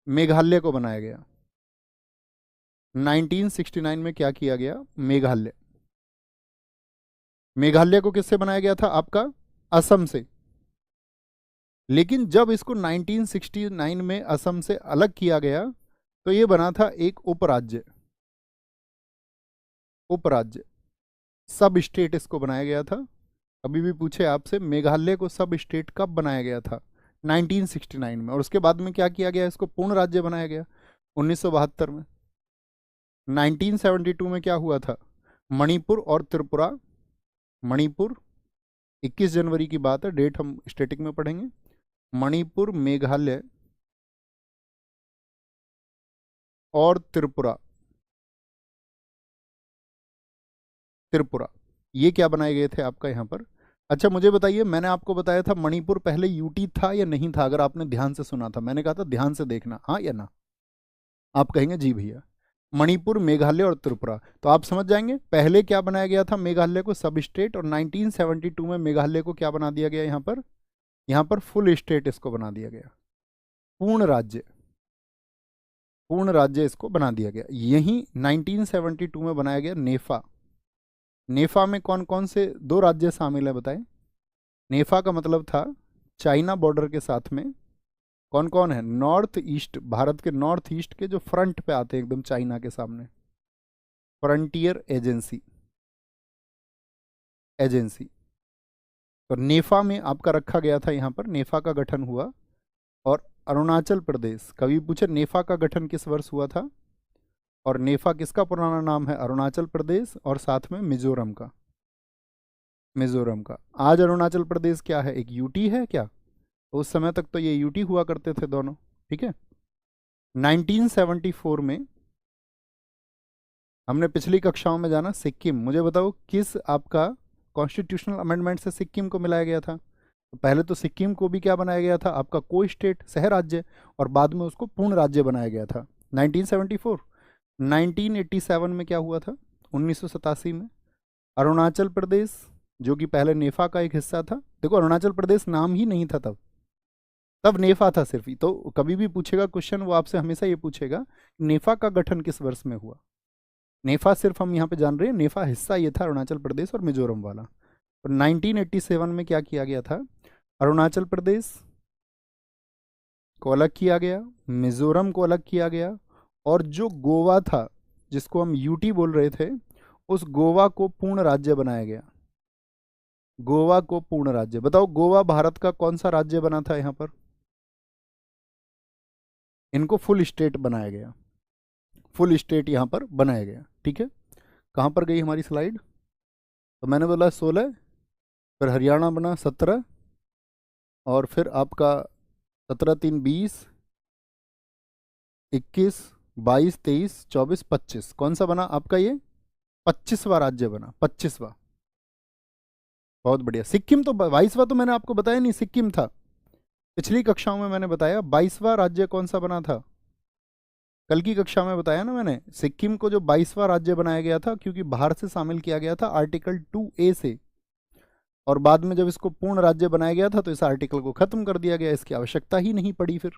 मेघालय को बनाया गया। 1969 में क्या किया गया? मेघालय। मेघालय को किससे बनाया गया था? आपका असम से। लेकिन जब इसको 1969 में असम से अलग किया गया तो ये बना था एक उपराज्य। उपराज्य, सब स्टेट इसको बनाया गया था। कभी भी पूछे आपसे मेघालय को सब स्टेट कब बनाया गया था? 1969 में। और उसके बाद में क्या किया गया? इसको पूर्ण राज्य बनाया गया 1972 में। 1972 में क्या हुआ था? मणिपुर और त्रिपुरा, मणिपुर 21 जनवरी की बात है, डेट हम स्टैटिक में पढ़ेंगे। मणिपुर, मेघालय और त्रिपुरा, त्रिपुरा ये क्या बनाए गए थे आपका यहाँ पर? अच्छा मुझे बताइए, मैंने आपको बताया था मणिपुर पहले यूटी था या नहीं था? अगर आपने ध्यान से सुना था, मैंने कहा था ध्यान से देखना, हाँ या ना? आप कहेंगे जी भैया। मणिपुर, मेघालय और त्रिपुरा, तो आप समझ जाएंगे पहले क्या बनाया गया था? मेघालय को सब स्टेट, और 1972 में मेघालय को क्या बना दिया गया यहाँ पर? यहाँ पर फुल स्टेट इसको बना दिया गया, पूर्ण राज्य। पूर्ण राज्य इसको बना दिया गया। यही 1972 में बनाया गया नेफा। नेफा में कौन कौन से दो राज्य शामिल है बताएं? नेफा का मतलब था चाइना बॉर्डर के साथ में कौन कौन है? नॉर्थ ईस्ट, भारत के नॉर्थ ईस्ट के जो फ्रंट पे आते हैं एकदम चाइना के सामने, फ्रंटियर एजेंसी, एजेंसी। तो नेफा में आपका रखा गया था, यहाँ पर नेफा का गठन हुआ। और अरुणाचल प्रदेश, कभी पूछे नेफा का गठन किस वर्ष हुआ था? और नेफा किसका पुराना नाम है? अरुणाचल प्रदेश, और साथ में मिजोरम का, मिजोरम का। आज अरुणाचल प्रदेश क्या है? एक यूटी है क्या? उस समय तक तो ये यूटी हुआ करते थे दोनों, ठीक है। 1974 में हमने पिछली कक्षाओं में जाना सिक्किम। मुझे बताओ किस आपका कॉन्स्टिट्यूशनल अमेंडमेंट से सिक्किम को मिलाया गया था? तो पहले तो सिक्किम को भी क्या बनाया गया था? आपका को स्टेट, सह राज्य, और बाद में उसको पूर्ण राज्य बनाया गया था 1974। 1987 में क्या हुआ था? 1987 में अरुणाचल प्रदेश, जो कि पहले नेफा का एक हिस्सा था। देखो अरुणाचल प्रदेश नाम ही नहीं था तब, तब नेफा था सिर्फ ही। तो कभी भी पूछेगा क्वेश्चन, वो आपसे हमेशा ये पूछेगा नेफा का गठन किस वर्ष में हुआ। नेफा सिर्फ हम यहाँ पे जान रहे हैं, नेफा हिस्सा ये था अरुणाचल प्रदेश और मिजोरम वाला। तो 1987 में क्या किया गया था? अरुणाचल प्रदेश को अलग किया गया, मिजोरम को अलग किया गया, और जो गोवा था जिसको हम यूटी बोल रहे थे, उस गोवा को पूर्ण राज्य बनाया गया। गोवा को पूर्ण राज्य। बताओ गोवा भारत का कौन सा राज्य बना था यहाँ पर? इनको फुल स्टेट बनाया गया, फुल स्टेट यहाँ पर बनाया गया, ठीक है। कहाँ पर गई हमारी स्लाइड? तो मैंने बोला 16, फिर हरियाणा बना 17, और फिर आपका 17 3 20, 21 22 23 24 25, कौन सा बना आपका ये? 25वां राज्य बना, 25वां। बहुत बढ़िया। सिक्किम तो 22वां तो मैंने आपको बताया नहीं, सिक्किम था। पिछली कक्षाओं में मैंने बताया 22वां राज्य कौन सा बना था, कल की कक्षा में बताया ना मैंने। सिक्किम को जो 22वां राज्य बनाया गया था क्योंकि बाहर से शामिल किया गया था आर्टिकल 2A से, और बाद में जब इसको पूर्ण राज्य बनाया गया था तो इस आर्टिकल को खत्म कर दिया गया, इसकी आवश्यकता ही नहीं पड़ी। फिर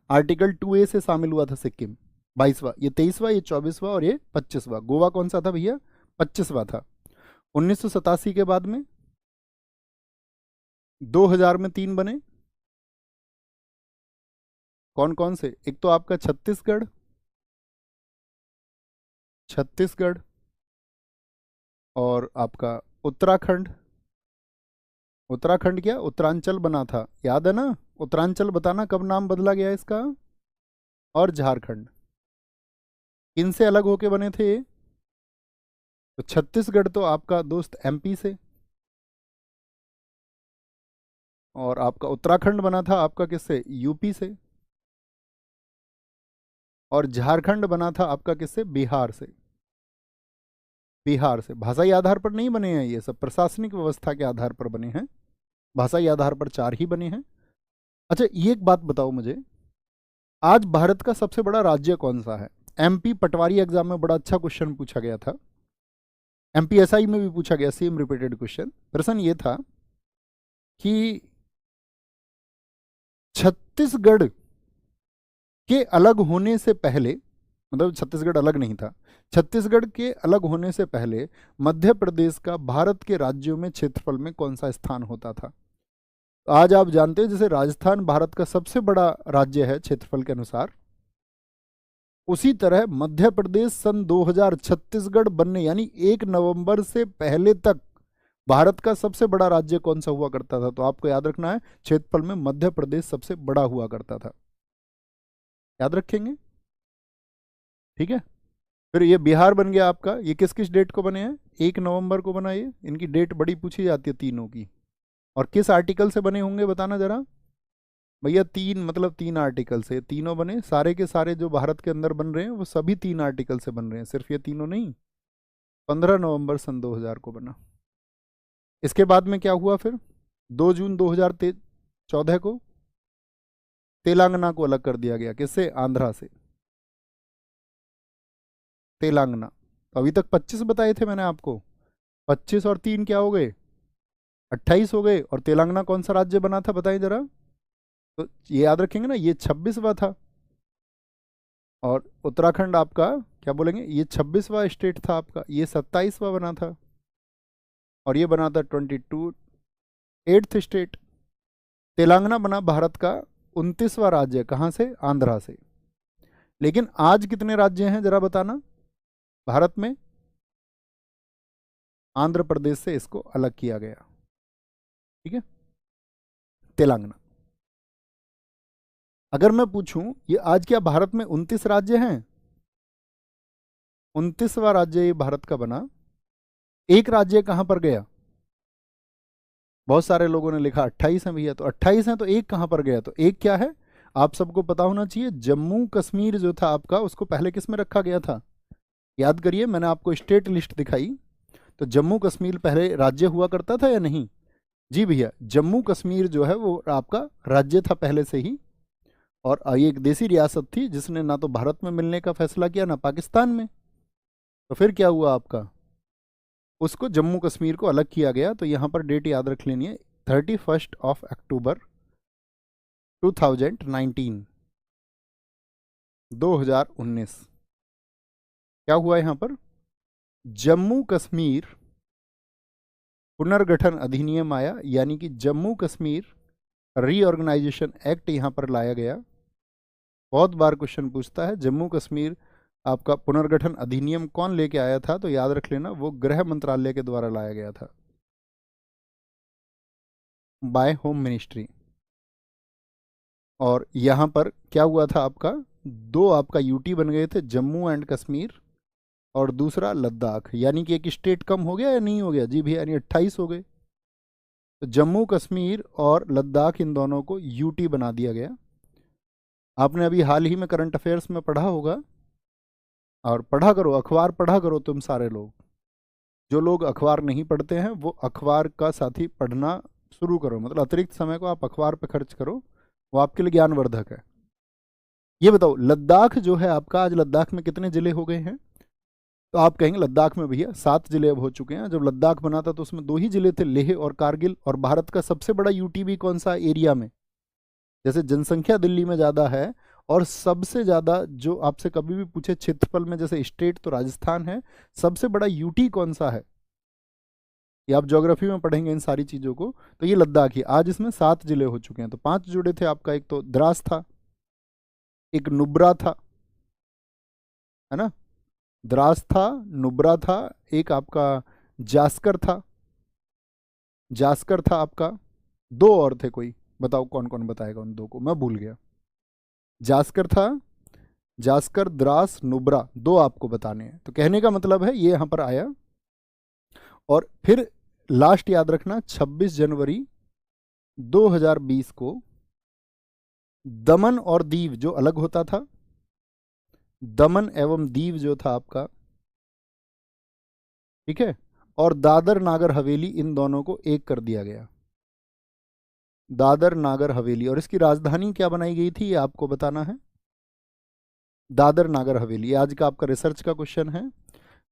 आर्टिकल 2A से शामिल हुआ था सिक्किम, 22वां, ये 23वां, ये 24वां और ये 25वां। गोवा कौन सा था भैया? 25वां था। 1987 के बाद में 2000 में 3 बने। कौन कौन से? एक तो आपका छत्तीसगढ़, छत्तीसगढ़, और आपका उत्तराखंड। उत्तराखंड क्या उत्तरांचल बना था, याद है ना? उत्तरांचल बताना कब नाम बदला गया इसका। और झारखंड। इनसे अलग होके बने थे ये? तो छत्तीसगढ़ तो आपका दोस्त एमपी से, और आपका उत्तराखंड बना था आपका किससे? यूपी से। और झारखंड बना था आपका किससे? बिहार से। बिहार से। भाषाई आधार पर नहीं बने हैं ये सब, प्रशासनिक व्यवस्था के आधार पर बने हैं। भाषाई आधार पर 4 ही बने हैं। अच्छा ये एक बात बताओ मुझे, आज भारत का सबसे बड़ा राज्य कौन सा है? एमपी पटवारी एग्जाम में बड़ा अच्छा क्वेश्चन पूछा गया था, एमपीएसआई में भी पूछा गया, सेम रिपीटेड क्वेश्चन। प्रश्न ये था कि छत्तीसगढ़ के अलग होने से पहले, मतलब छत्तीसगढ़ अलग नहीं था, छत्तीसगढ़ के अलग होने से पहले मध्य प्रदेश का भारत के राज्यों में क्षेत्रफल में कौन सा स्थान होता था? आज आप जानते हैं जैसे राजस्थान भारत का सबसे बड़ा राज्य है क्षेत्रफल के अनुसार, उसी तरह मध्य प्रदेश सन 2000 छत्तीसगढ़ बनने यानी 1 नवंबर से पहले तक भारत का सबसे बड़ा राज्य कौन सा हुआ करता था? तो आपको याद रखना है क्षेत्रफल में मध्य प्रदेश सबसे बड़ा हुआ करता था, याद रखेंगे, ठीक है। फिर ये बिहार बन गया आपका, ये किस किस डेट को बने हैं? 1 नवंबर को बना, ये इनकी डेट बड़ी पूछी जाती है तीनों की। और किस आर्टिकल से बने होंगे बताना जरा भैया? 3, मतलब 3 आर्टिकल से तीनों बने, सारे के सारे जो भारत के अंदर बन रहे हैं वो सभी 3 आर्टिकल से बन रहे हैं, सिर्फ ये तीनों नहीं। 15 नवंबर सन 2000 को बना। इसके बाद में क्या हुआ फिर? 2 जून 2014 को तेलंगाना को अलग कर दिया गया, किससे? आंध्रा से, तेलंगाना। तो अभी तक 25 बताए थे मैंने आपको, 25 और 3 क्या हो गए? 28 हो गए। और तेलंगाना कौन सा राज्य बना था बताइए जरा? तो ये याद रखेंगे ना, ये 26वां था। और उत्तराखंड आपका क्या बोलेंगे, ये 26वां स्टेट था आपका, ये 27वां बना था। और ये बना था 8th स्टेट। तेलंगाना बना भारत का 29वां राज्य, कहाँ से? आंध्रा से। लेकिन आज कितने राज्य हैं जरा बताना भारत में? आंध्र प्रदेश से इसको अलग किया गया, ठीक है, तेलंगाना। अगर मैं पूछूं ये आज क्या भारत में 29 राज्य हैं? 29वां राज्य ये भारत का बना। एक राज्य कहां पर गया? बहुत सारे लोगों ने लिखा 28 है भैया, तो 28 है तो एक कहां पर गया? तो एक क्या है आप सबको पता होना चाहिए, जम्मू कश्मीर जो था आपका उसको पहले किस में रखा गया था? याद करिए, मैंने आपको स्टेट लिस्ट दिखाई, तो जम्मू कश्मीर पहले राज्य हुआ करता था या नहीं? जी भैया, जम्मू कश्मीर जो है वो आपका राज्य था पहले से ही, और ये एक देसी रियासत थी जिसने ना तो भारत में मिलने का फैसला किया ना पाकिस्तान में। तो फिर क्या हुआ आपका, उसको जम्मू कश्मीर को अलग किया गया। तो यहाँ पर डेट याद रख लेनी है, 31 अक्टूबर 2019, 2019। क्या हुआ यहाँ पर? जम्मू कश्मीर पुनर्गठन अधिनियम आया, यानी कि जम्मू कश्मीर रीऑर्गेनाइजेशन एक्ट यहाँ पर लाया गया। बहुत बार क्वेश्चन पूछता है जम्मू कश्मीर आपका पुनर्गठन अधिनियम कौन लेके आया था? तो याद रख लेना वो गृह मंत्रालय के द्वारा लाया गया था, बाय होम मिनिस्ट्री। और यहाँ पर क्या हुआ था आपका, 2 आपका यूटी बन गए थे, जम्मू एंड कश्मीर और दूसरा लद्दाख, यानी कि एक स्टेट कम हो गया या नहीं हो गया? जी भैया, यानी 28 हो गए। तो जम्मू कश्मीर और लद्दाख इन दोनों को यूटी बना दिया गया। आपने अभी हाल ही में करंट अफेयर्स में पढ़ा होगा, और पढ़ा करो, अखबार पढ़ा करो तुम सारे लोग। जो लोग अखबार नहीं पढ़ते हैं वो अखबार का साथी पढ़ना शुरू करो, मतलब अतिरिक्त समय को आप अखबार पे खर्च करो, वो आपके लिए ज्ञानवर्धक है। ये बताओ लद्दाख जो है आपका, आज लद्दाख में कितने जिले हो गए हैं? तो आप कहेंगे लद्दाख में भैया 7 जिले अब हो चुके हैं। जब लद्दाख बना था तो उसमें 2 ही जिले थे, लेह और कारगिल। और भारत का सबसे बड़ा यूटी भी कौन सा एरिया में? जैसे जनसंख्या दिल्ली में ज़्यादा है, और सबसे ज़्यादा जो आपसे कभी भी पूछे क्षेत्रफल में, जैसे स्टेट तो राजस्थान है, सबसे बड़ा यूटी कौन सा है? ये आप ज्योग्राफी में पढ़ेंगे इन सारी चीज़ों को। तो ये लद्दाख ही, आज इसमें 7 जिले हो चुके हैं। तो 5 जुड़े थे आपका, एक तो द्रास था, एक नुब्रा था, है ना, द्रास था, नुब्रा था, एक आपका जास्कर था, जास्कर था आपका, 2 और थे, कोई बताओ कौन कौन बताएगा उन 2 को, मैं भूल गया। जास्कर था, जास्कर, द्रास, नुब्रा, 2 आपको बताने हैं। तो कहने का मतलब है ये यहाँ पर आया। और फिर लास्ट याद रखना, 26 जनवरी 2020 को दमन और दीव जो अलग होता था, दमन एवं दीव जो था आपका, ठीक है, और दादर नागर हवेली, इन दोनों को एक कर दिया गया, दादर नागर हवेली। और इसकी राजधानी क्या बनाई गई थी ये आपको बताना है, दादर नागर हवेली। आज का आपका रिसर्च का क्वेश्चन है,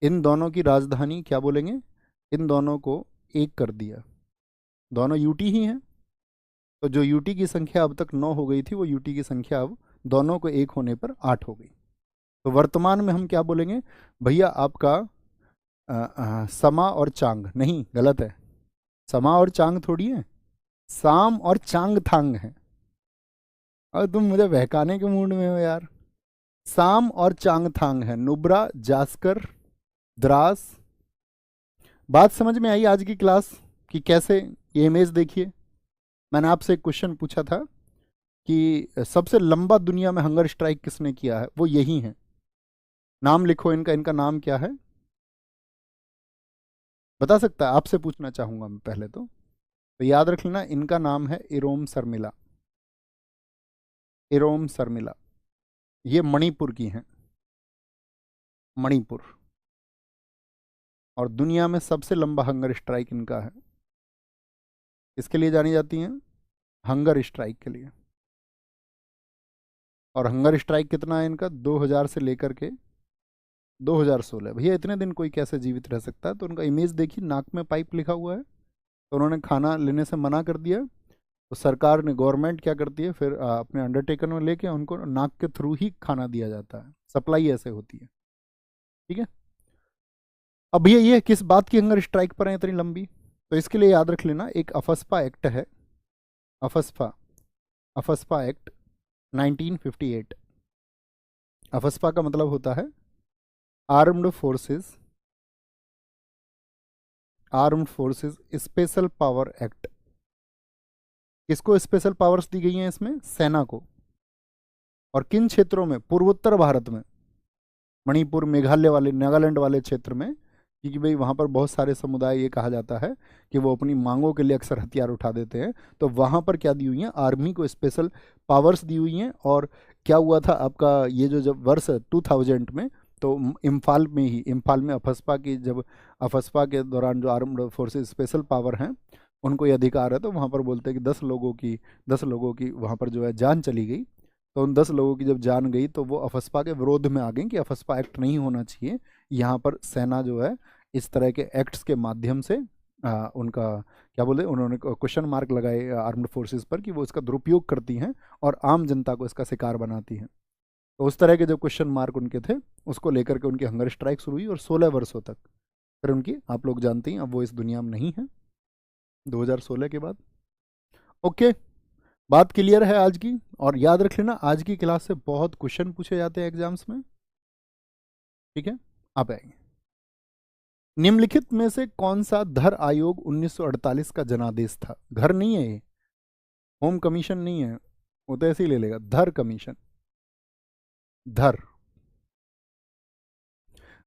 इन दोनों की राजधानी क्या बोलेंगे? इन दोनों को एक कर दिया, दोनों यूटी ही हैं। तो जो यूटी की संख्या अब तक 9 हो गई थी वो यूटी की संख्या अब दोनों को एक होने पर 8 हो गई। तो वर्तमान में हम क्या बोलेंगे भैया, आपका समा और चांग, नहीं गलत है, समा और चांग थोड़ी है, साम और चांग थांग है। और तुम मुझे बहकाने के मूड में हो यार। साम और चांग थांग है, नुब्रा, जास्कर, द्रास। बात समझ में आई आज की क्लास कि कैसे? ये इमेज देखिए, मैंने आपसे एक क्वेश्चन पूछा था कि सबसे लंबा दुनिया में हंगर स्ट्राइक किसने किया है, वो यही है। नाम लिखो इनका, इनका नाम क्या है बता सकता है? आपसे पूछना चाहूंगा मैं पहले तो याद रख लेना, इनका नाम है इरोम शर्मिला। इरोम शर्मिला, ये मणिपुर की हैं, मणिपुर। और दुनिया में सबसे लंबा हंगर स्ट्राइक इनका है। इसके लिए जानी जाती हैं, हंगर स्ट्राइक के लिए। और हंगर स्ट्राइक कितना है इनका, 2000 से लेकर के 2016। भैया इतने दिन कोई कैसे जीवित रह सकता है? तो उनका इमेज देखिए, नाक में पाइप लिखा हुआ है, तो उन्होंने खाना लेने से मना कर दिया। तो सरकार ने, गवर्नमेंट क्या करती है फिर, अपने अंडरटेकर में लेके उनको नाक के थ्रू ही खाना दिया जाता है, सप्लाई ऐसे होती है। ठीक है। अब भैया ये किस बात की हंगर स्ट्राइक पर है इतनी लंबी? तो इसके लिए याद रख लेना, एक अफस्पा एक्ट है, अफस्पा, अफस्पा एक्ट 1958। अफस्पा का मतलब होता है armed forces, armed forces special power act. किसको स्पेशल पावर्स दी गई हैं इसमें? सेना को। और किन क्षेत्रों में? पूर्वोत्तर भारत में, मणिपुर, मेघालय वाले, नागालैंड वाले क्षेत्र में, क्योंकि भाई वहाँ पर बहुत सारे समुदाय, ये कहा जाता है कि वो अपनी मांगों के लिए अक्सर हथियार उठा देते हैं। तो वहाँ पर क्या दी हुई हैं, आर्मी को स्पेशल पावर्स दी हुई हैं। और क्या हुआ था आपका, ये जो जब वर्ष 2000 में, तो इम्फाल में ही, इम्फाल में अफस्पा की, जब अफस्पा के दौरान जो आर्म्ड फोर्सेस स्पेशल पावर हैं उनको ये अधिकार है, तो वहाँ पर बोलते हैं कि 10 लोगों की वहाँ पर जो है जान चली गई। तो उन 10 लोगों की जब जान गई तो वो अफस्पा के विरोध में आ गई कि अफस्पा एक्ट नहीं होना चाहिए। यहाँ पर सेना जो है इस तरह के एक्ट्स के माध्यम से उनका क्या बोले, उन्होंने क्वेश्चन मार्क लगाए आर्म्ड फोर्सेस पर कि वो इसका दुरुपयोग करती हैं और आम जनता को इसका शिकार बनाती हैं। तो उस तरह के जो क्वेश्चन मार्क उनके थे, उसको लेकर के उनकी हंगर स्ट्राइक शुरू हुई और 16 वर्षों तक फिर उनकी, आप लोग जानते हैं अब वो इस दुनिया में नहीं है 2016 के बाद। ओके, बात क्लियर है आज की? और याद रख लेना, आज की क्लास से बहुत क्वेश्चन पूछे जाते हैं एग्जाम्स में। ठीक है, आप आएंगे। निम्नलिखित में से कौन सा धर आयोग 1948 का जनादेश था? घर नहीं है ये, होम कमीशन नहीं है, वो तो ऐसे ही ले लेगा, धर कमीशन, धर।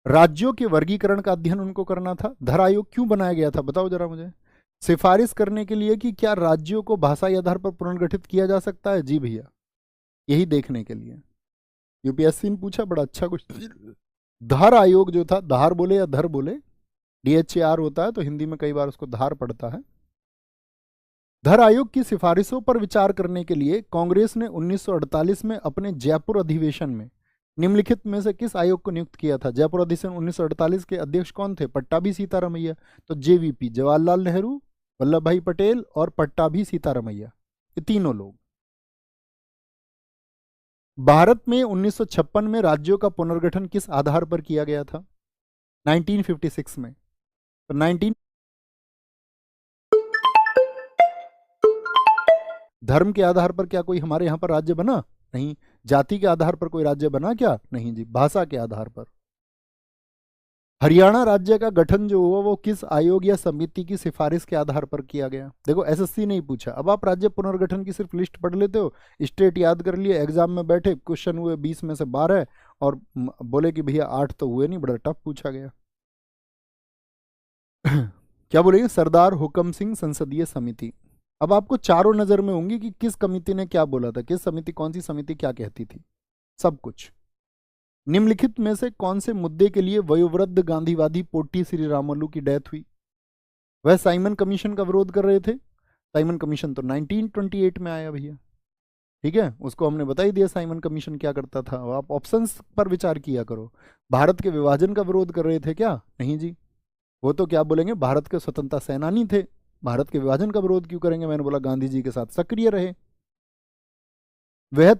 राज्यों के वर्गीकरण का अध्ययन उनको करना था। धर आयोग क्यों बनाया गया था बताओ जरा मुझे। सिफारिश करने के लिए कि क्या राज्यों को भाषाई आधार पर पुनर्गठित किया जा सकता है? जी भैया, यही देखने के लिए यूपीएससी ने पूछा, बड़ा अच्छा कुछ। धार आयोग जो था, धार बोले या धर बोले, DHAR होता है, तो हिंदी में कई बार उसको धार पड़ता है। धर आयोग की सिफारिशों पर विचार करने के लिए कांग्रेस ने 1948 में अपने जयपुर अधिवेशन में निम्नलिखित में से किस आयोग को नियुक्त किया था? जयपुर अधिवेशन 1948 के अध्यक्ष कौन थे? पट्टाभी सीतारामैया। तो JVP, जवाहरलाल नेहरू, वल्लभ भाई पटेल और पट्टाभी सीतारामैया, ये तीनों लोग। भारत में 1956 में राज्यों का पुनर्गठन किस आधार पर किया गया था? 1956 में। तो 19 धर्म के आधार पर क्या कोई हमारे यहाँ पर राज्य बना? नहीं। जाति के आधार पर कोई राज्य बना क्या? नहीं जी। भाषा के आधार पर। हरियाणा राज्य का गठन जो हुआ वो किस आयोग या समिति की सिफारिश के आधार पर किया गया? देखो SSC नहीं पूछा, अब आप राज्य पुनर्गठन की सिर्फ लिस्ट पढ़ लेते हो, स्टेट याद कर लिए, एग्जाम में बैठे, क्वेश्चन हुए 20 में से 12 और बोले कि भैया 8 तो हुए नहीं, बड़ा टफ पूछा गया। क्या बोलेंगे? सरदार हुक्म सिंह संसदीय समिति। अब आपको चारों नजर में होंगी कि किस कमिटी ने क्या बोला था, किस समिति, कौन सी समिति क्या कहती थी, सब कुछ। निम्नलिखित में से कौन से मुद्दे के लिए वयोवृद्ध गांधीवादी पोट्टी श्री रामुलु की डेथ हुई? वह साइमन कमीशन का विरोध कर रहे थे। साइमन कमीशन तो 1928 में आया भैया। ठीक है, उसको हमने बता ही दिया साइमन कमीशन क्या करता था। आप ऑप्शंस पर विचार किया करो। भारत के विभाजन का विरोध कर रहे थे क्या? नहीं जी, वो तो क्या बोलेंगे, भारत के स्वतंत्रता सेनानी थे, भारत के विभाजन का विरोध क्यों करेंगे? मैंने बोला गांधी जी के साथ सक्रिय रहे। वह